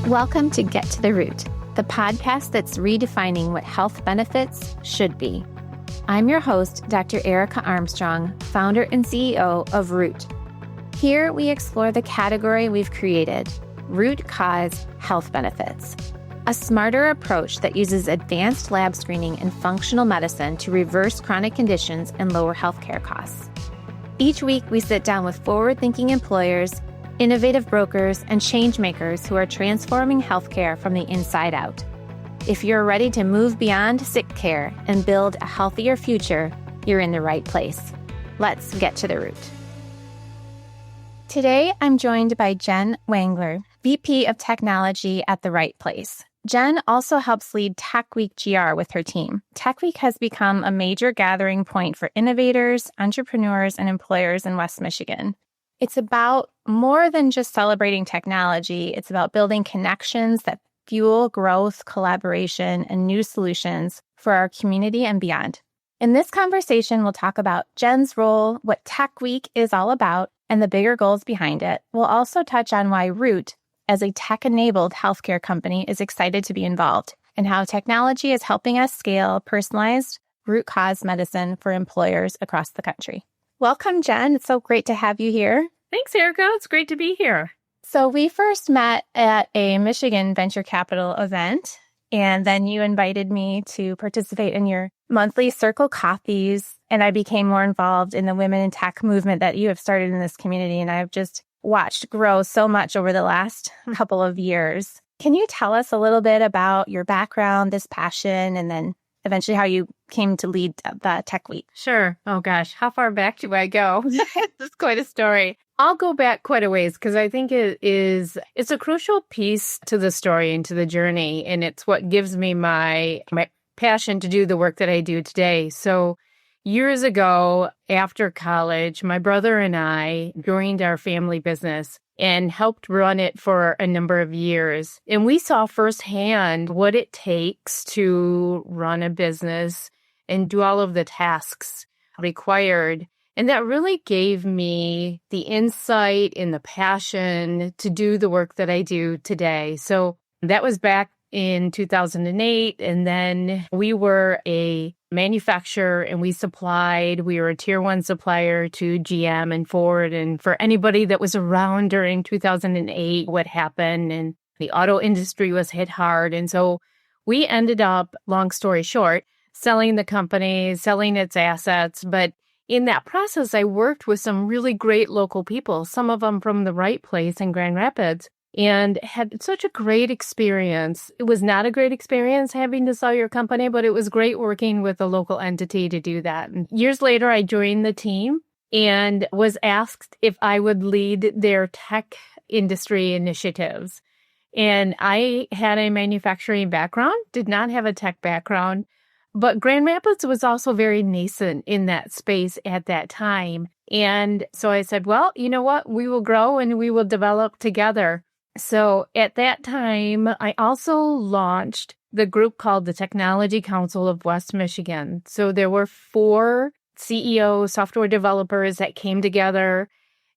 Welcome to Get to the Root, the podcast that's redefining what health benefits should be. I'm your host, Dr. Erica Armstrong, founder and CEO of Root. Here we explore the category we've created, root cause health benefits, a smarter approach that uses advanced lab screening and functional medicine to reverse chronic conditions and lower healthcare costs. Each week, we sit down with forward-thinking employers, innovative brokers, and change makers who are transforming healthcare from the inside out. If you're ready to move beyond sick care and build a healthier future, you're in the right place. Let's get to the root. Today, I'm joined by Jen Wangler, VP of Technology at The Right Place. Jen also helps lead Tech Week GR with her team. Tech Week has become a major gathering point for innovators, entrepreneurs, and employers in West Michigan. It's about more than just celebrating technology. It's about building connections that fuel growth, collaboration, and new solutions for our community and beyond. In this conversation, we'll talk about Jen's role, what Tech Week is all about, and the bigger goals behind it. We'll also touch on why Root, as a tech-enabled healthcare company, is excited to be involved, and how technology is helping us scale personalized root cause medicine for employers across the country. Welcome, Jen. It's so great to have you here. Thanks, Erica. It's great to be here. So we first met at a Michigan venture capital event, and then you invited me to participate in your monthly Circle Coffees, and I became more involved in the women in tech movement that you have started in this community, and I've just watched grow so much over the last couple of years. Can you tell us a little bit about your background, this passion, and then eventually how you came to lead the Tech Week? Sure. Oh, gosh. How far back do I go? That's quite a story. I'll go back quite a ways because I think it's a crucial piece to the story and to the journey. And it's what gives me my passion to do the work that I do today. So years ago, after college, my brother and I joined our family business and helped run it for a number of years. And we saw firsthand what it takes to run a business and do all of the tasks required. And that really gave me the insight and the passion to do the work that I do today. So that was back in 2008. And then we were a manufacturer and we were a tier 1 supplier to GM and Ford. And for anybody that was around during 2008, what happened, and the auto industry was hit hard. And so we ended up, long story short, selling the company, selling its assets. But in that process, I worked with some really great local people, some of them from The Right Place in Grand Rapids, and had such a great experience. It was not a great experience having to sell your company, but it was great working with a local entity to do that. And years later, I joined the team and was asked if I would lead their tech industry initiatives. And I had a manufacturing background, did not have a tech background, but Grand Rapids was also very nascent in that space at that time. And so I said, well, you know what? We will grow and we will develop together. So at that time, I also launched the group called the Technology Council of West Michigan. So there were 4 CEO software developers that came together,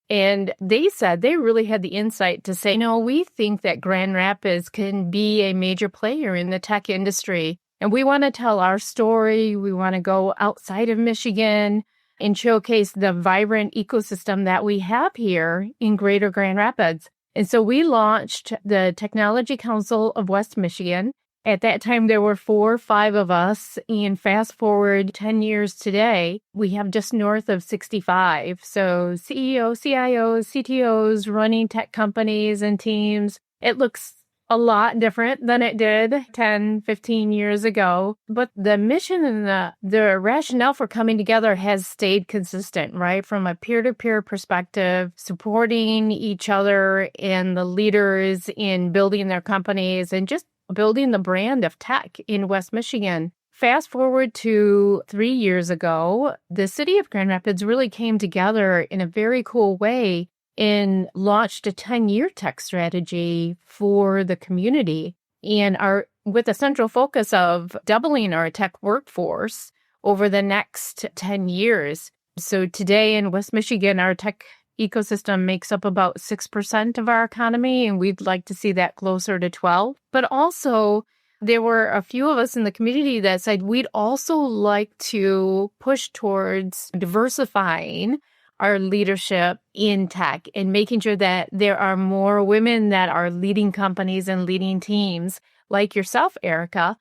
and they said they really had the insight to say, we think that Grand Rapids can be a major player in the tech industry. And we want to tell our story. We want to go outside of Michigan and showcase the vibrant ecosystem that we have here in Greater Grand Rapids. And so we launched the Technology Council of West Michigan. At that time, there were 4 or 5 of us. And fast forward 10 years today, we have just north of 65. So CEOs, CIOs, CTOs running tech companies and teams. It looks a lot different than it did 10, 15 years ago. But the mission and the rationale for coming together has stayed consistent, right? From a peer-to-peer perspective, supporting each other and the leaders in building their companies and just building the brand of tech in West Michigan. Fast forward to 3 years ago, the city of Grand Rapids really came together in a very cool way and launched a 10-year tech strategy for the community, and with a central focus of doubling our tech workforce over the next 10 years. So today in West Michigan, our tech ecosystem makes up about 6% of our economy, and we'd like to see that closer to 12. But also, there were a few of us in the community that said we'd also like to push towards diversifying our leadership in tech and making sure that there are more women that are leading companies and leading teams like yourself, Erica.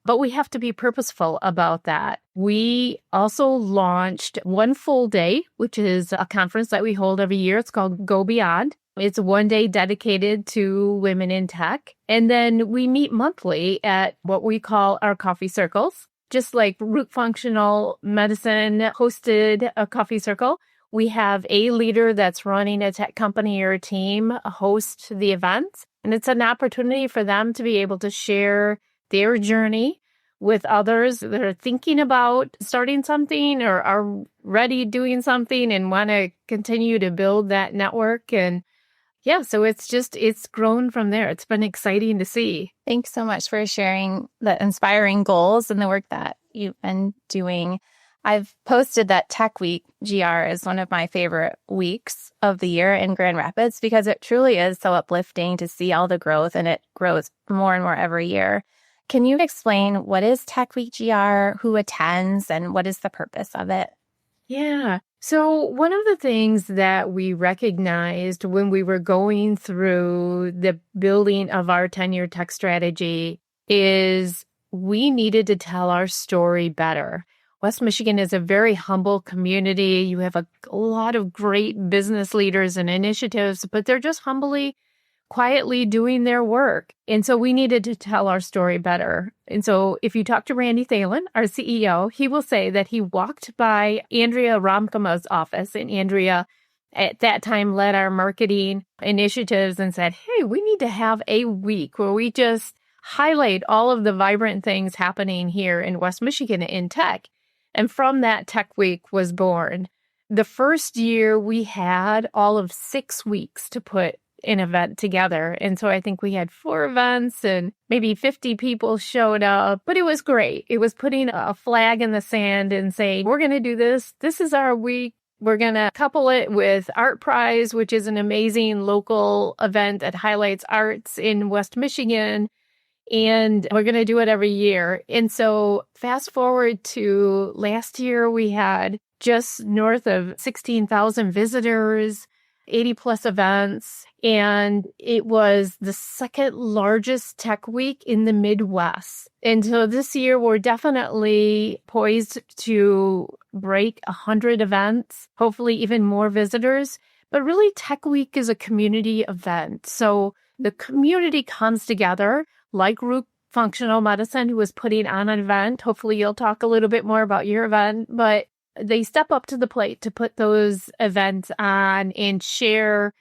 But we have to be purposeful about that. We also launched One Full Day, which is a conference that we hold every year. It's called Go Beyond. It's one day dedicated to women in tech. And then we meet monthly at what we call our coffee circles. Just like Root Functional Medicine hosted a coffee circle, we have a leader that's running a tech company or a team host the event. And it's an opportunity for them to be able to share their journey with others that are thinking about starting something or are ready doing something and want to continue to build that network. And yeah, so it's grown from there. It's been exciting to see. Thanks so much for sharing the inspiring goals and the work that you've been doing. I've posted that Tech Week GR is one of my favorite weeks of the year in Grand Rapids because it truly is so uplifting to see all the growth, and it grows more and more every year. Can you explain what is Tech Week GR, who attends, and what is the purpose of it? Yeah. So one of the things that we recognized when we were going through the building of our 10-year tech strategy is we needed to tell our story better. West Michigan is a very humble community. You have a lot of great business leaders and initiatives, but they're just quietly doing their work. And so we needed to tell our story better. And so if you talk to Randy Thalen, our CEO, he will say that he walked by Andrea Romkema's office, and Andrea at that time led our marketing initiatives and said, hey, we need to have a week where we just highlight all of the vibrant things happening here in West Michigan in tech. And from that, Tech Week was born. The first year we had all of 6 weeks to put an event together. And so I think we had 4 events and maybe 50 people showed up, but it was great. It was putting a flag in the sand and saying, we're going to do this. This is our week. We're going to couple it with Art Prize, which is an amazing local event that highlights arts in West Michigan. And we're going to do it every year. And so fast forward to last year, we had just north of 16,000 visitors, 80 plus events, and it was the second largest tech week in the Midwest. And so this year, we're definitely poised to break 100 events, hopefully even more visitors. But really, Tech Week is a community event. So the community comes together, like Root Functional Medicine, who is putting on an event. Hopefully, you'll talk a little bit more about your event, but they step up to the plate to put those events on and share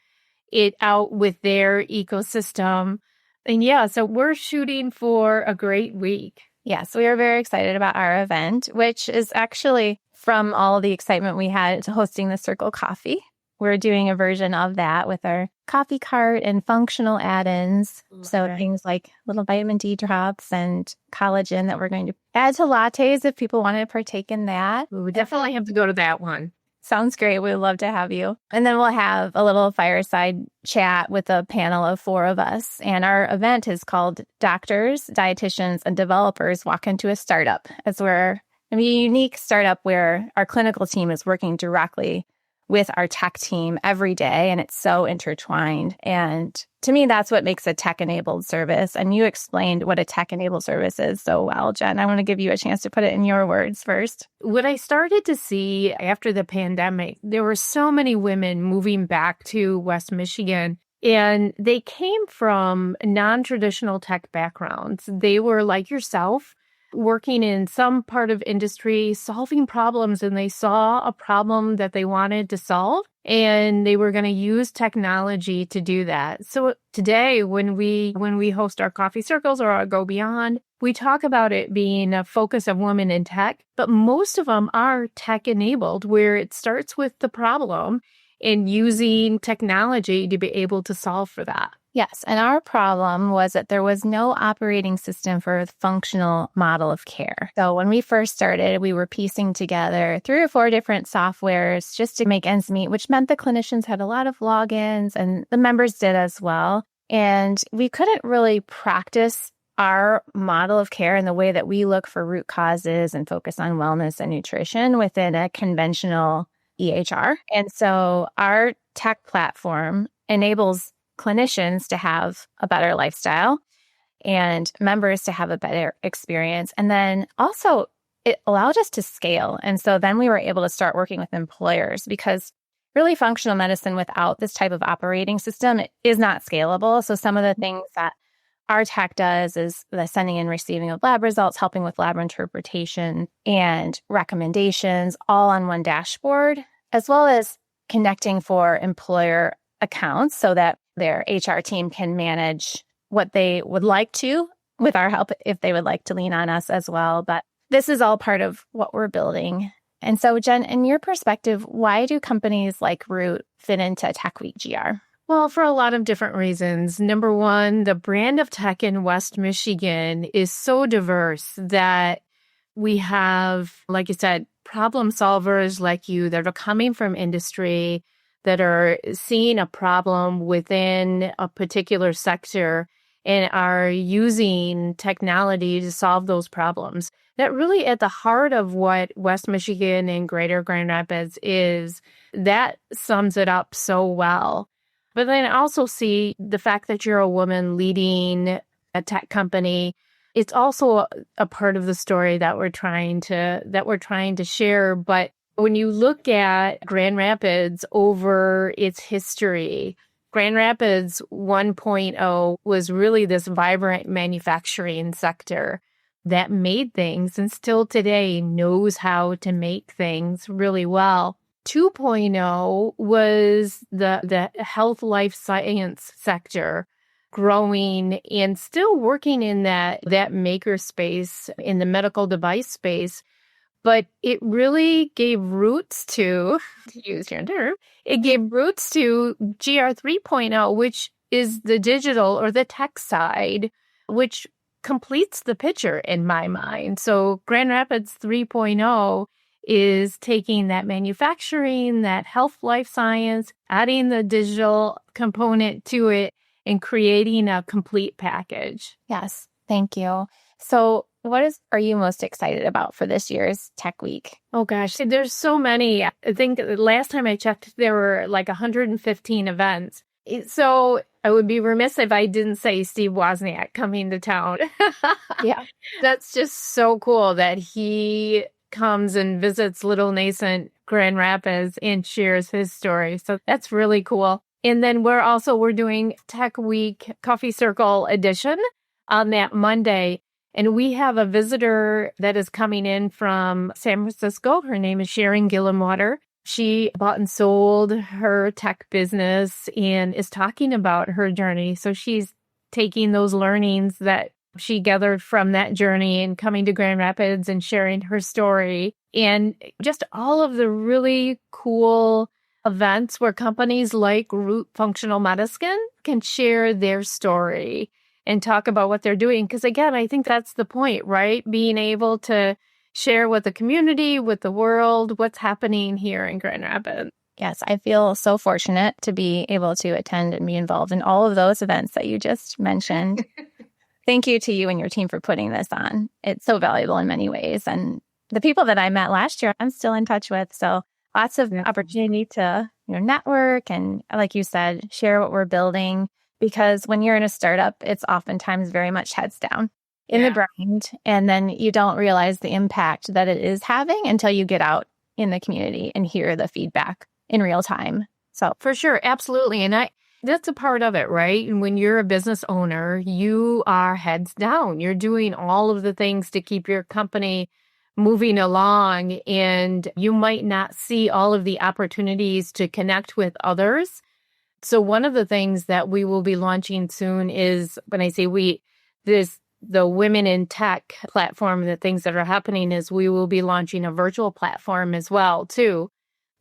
it out with their ecosystem. And yeah, so we're shooting for a great week. Yes, we are very excited about our event, which is actually from all the excitement we had hosting the Circle Coffee. We're doing a version of that with our coffee cart and functional add-ins. So things like little vitamin D drops and collagen that we're going to add to lattes if people want to partake in that. We definitely have to go to that one. Sounds great. We'd love to have you. And then we'll have a little fireside chat with a panel of 4 of us. And our event is called Doctors, Dietitians, and Developers Walk into a Startup, as we're a unique startup where our clinical team is working directly with our tech team every day, and it's so intertwined. And to me, that's what makes a tech-enabled service. And you explained what a tech-enabled service is so well, Jen. I want to give you a chance to put it in your words first. What I started to see after the pandemic, there were so many women moving back to West Michigan, and they came from non-traditional tech backgrounds. They were like yourself, working in some part of industry, solving problems, and they saw a problem that they wanted to solve, and they were going to use technology to do that. So today, when we host our coffee circles or our Go Beyond, we talk about it being a focus of women in tech, but most of them are tech-enabled, where it starts with the problem and using technology to be able to solve for that. Yes, and our problem was that there was no operating system for a functional model of care. So when we first started, we were piecing together 3 or 4 different softwares just to make ends meet, which meant the clinicians had a lot of logins and the members did as well. And we couldn't really practice our model of care and the way that we look for root causes and focus on wellness and nutrition within a conventional EHR. And so our tech platform enables clinicians to have a better lifestyle and members to have a better experience. And then also it allowed us to scale. And so then we were able to start working with employers because really functional medicine without this type of operating system is not scalable. So some of the things that our tech does is the sending and receiving of lab results, helping with lab interpretation and recommendations all on one dashboard, as well as connecting for employer accounts so that their HR team can manage what they would like to with our help if they would like to lean on us as well. But this is all part of what we're building. And so, Jen, in your perspective, why do companies like Root fit into Tech Week GR? Well, for a lot of different reasons. Number one, the brand of tech in West Michigan is so diverse that we have, like you said, problem solvers like you that are coming from industry, that are seeing a problem within a particular sector and are using technology to solve those problems. That really at the heart of what West Michigan and Greater Grand Rapids is, that sums it up so well. But then I also see the fact that you're a woman leading a tech company. It's also a part of the story that we're trying to share. But when you look at Grand Rapids over its history, Grand Rapids 1.0 was really this vibrant manufacturing sector that made things and still today knows how to make things really well. 2.0 was the health life science sector growing and still working in that maker space, in the medical device space. But it really gave roots to use your term, it gave roots to GR 3.0, which is the digital or the tech side, which completes the picture in my mind. So Grand Rapids 3.0 is taking that manufacturing, that health life science, adding the digital component to it, and creating a complete package. Yes, thank you. So what are you most excited about for this year's Tech Week? Oh gosh, there's so many. I think last time I checked, there were like 115 events. So I would be remiss if I didn't say Steve Wozniak coming to town. Yeah. That's just so cool that he comes and visits little nascent Grand Rapids and shares his story. So that's really cool. And then we're doing Tech Week Coffee Circle edition on that Monday. And we have a visitor that is coming in from San Francisco. Her name is Sharon Gillenwater. She bought and sold her tech business and is talking about her journey. So she's taking those learnings that she gathered from that journey and coming to Grand Rapids and sharing her story. And just all of the really cool events where companies like Root Functional Medicine can share their story and talk about what they're doing. Because again, I think that's the point, right? Being able to share with the community, with the world, what's happening here in Grand Rapids. Yes, I feel so fortunate to be able to attend and be involved in all of those events that you just mentioned. Thank you to you and your team for putting this on. It's so valuable in many ways. And the people that I met last year, I'm still in touch with. So lots of opportunity to network and, like you said, share what we're building. Because when you're in a startup, it's oftentimes very much heads down in the grind. And then you don't realize the impact that it is having until you get out in the community and hear the feedback in real time. So for sure, absolutely. And that's a part of it, right? And when you're a business owner, you are heads down. You're doing all of the things to keep your company moving along, and you might not see all of the opportunities to connect with others. So one of the things that we will be launching soon is, when I say we, there's the Women in Tech platform, the things that are happening is we will be launching a virtual platform as well, too.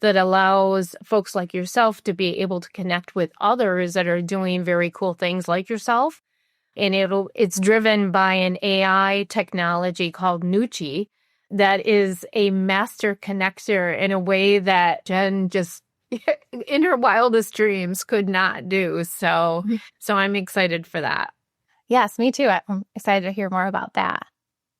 that allows folks like yourself to be able to connect with others that are doing very cool things like yourself. And it's driven by an AI technology called Nucci that is a master connector in a way that Jen just in her wildest dreams could not do. So I'm excited for that. Yes, me too. I'm excited to hear more about that.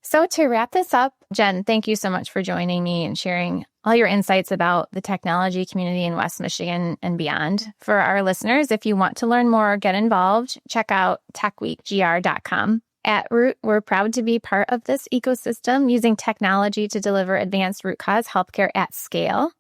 So to wrap this up, Jen, thank you so much for joining me and sharing all your insights about the technology community in West Michigan and beyond. For our listeners, if you want to learn more or get involved, check out techweekgr.com. At Root, we're proud to be part of this ecosystem using technology to deliver advanced root cause healthcare at scale.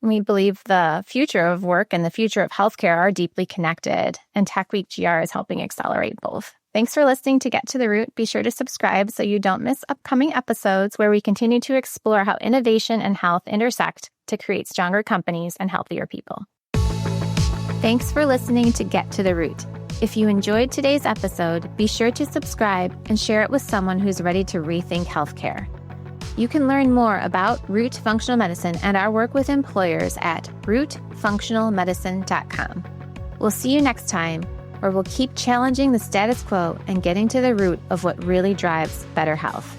We believe the future of work and the future of healthcare are deeply connected, and Tech Week GR is helping accelerate both. Thanks for listening to Get to the Root. Be sure to subscribe so you don't miss upcoming episodes where we continue to explore how innovation and health intersect to create stronger companies and healthier people. Thanks for listening to Get to the Root. If you enjoyed today's episode, be sure to subscribe and share it with someone who's ready to rethink healthcare. You can learn more about Root Functional Medicine and our work with employers at rootfunctionalmedicine.com. We'll see you next time, where we'll keep challenging the status quo and getting to the root of what really drives better health.